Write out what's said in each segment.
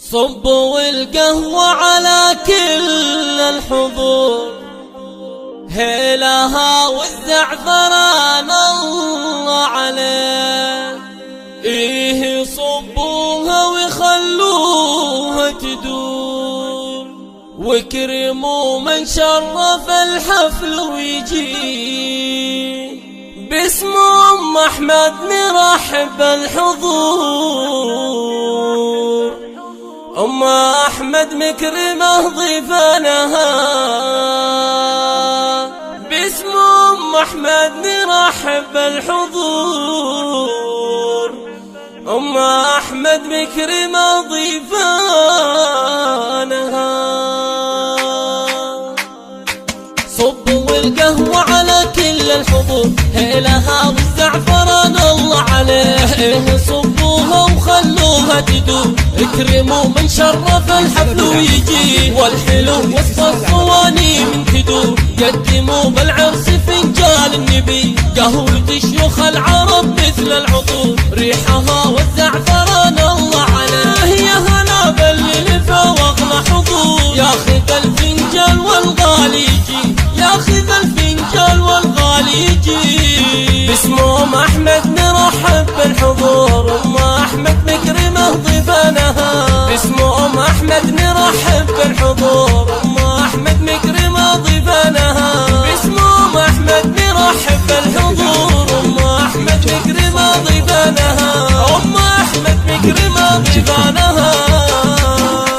صبوا القهوة على كل الحضور، هيلها والزعفران الله عليه. إيه صبوها وخلوها تدور، وكرموا من شرف الحفل ويجي. باسم أم أحمد نرحب الحضور، أم أحمد مكرمة ضيفانها. باسم أم أحمد نرحب الحضور، أم أحمد مكرمة ضيفانها. صبوا القهوة على كل الحضور، هيلها والزعفران الله عليه. صبوها وخلوها تدور، اكرموا من شرف الحفل ويجي. والحلو وسط الصواني من تدور، قدموا بالعرس فنجان النبي. قهوة شيوخ العرب مثل العطور، ريحها والزعفران الله عليه. يا هلا باللفة واغلى حضور، ياخذ الفنجان والغالي يجي، ياخذ الفنجان والغالي يجي. باسم أم أحمد نرحب بالحضور، أم أحمد مكرمة ضيفانها. باسم أم أحمد نرحب بالحضور، أم أحمد مكرمة ضيفانها. باسم أم أحمد نرحب بالحضور، أم أحمد مكرمة ضيفانها. أم أحمد مكرمة ضيفانها.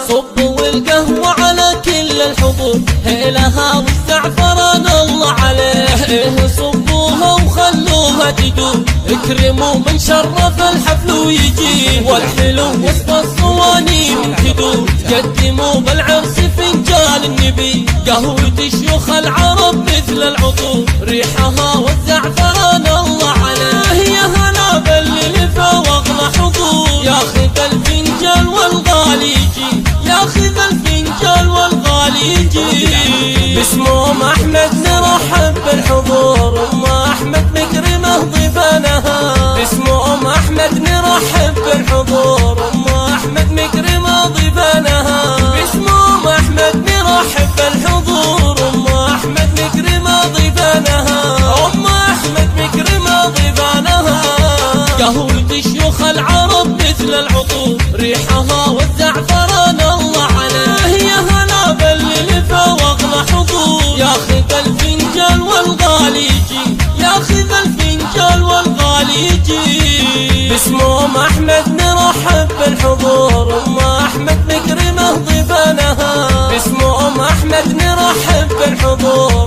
صبوا القهوة على كل الحضور، هيلها والزعفران الله عليه. صبوها وخلوها تدور، اكرموا من شرف الحفل ويجي. والحلو وسط الصواني من تدور، قدموا بالعرس فنجان النبي. قهوة شيوخ العرب مثل العطور، ريحها والزعفران الله عليه. يا هلا باللفة واغلى حضور، ياخذ الفنجان والغالي يجي، ياخذ الفنجان والغالي يجي. باسم أم أحمد نرحب بالحضور، أم أحمد مكرمة ضيفانها. باسم أم أحمد نرحب بالحضور، أم أحمد مكرمة ضيفانها. باسم أم أحمد نرحب بالحضور، أم أحمد مكرمة ضيفانها. أم أحمد مكرمة ضيفانها. قهوة شيوخ العرب مثل العطور، ريحها والزعفران الله عليه. يا هلا باللفة واغلى حضور، ياخذ الفنجان والغالي يجي، ياخذ الفنجان والغالي يجي. باسم أم أحمد نرحب بالحضور، أم أحمد مكرمة ضيفانها. باسم أم أحمد نرحب بالحضور،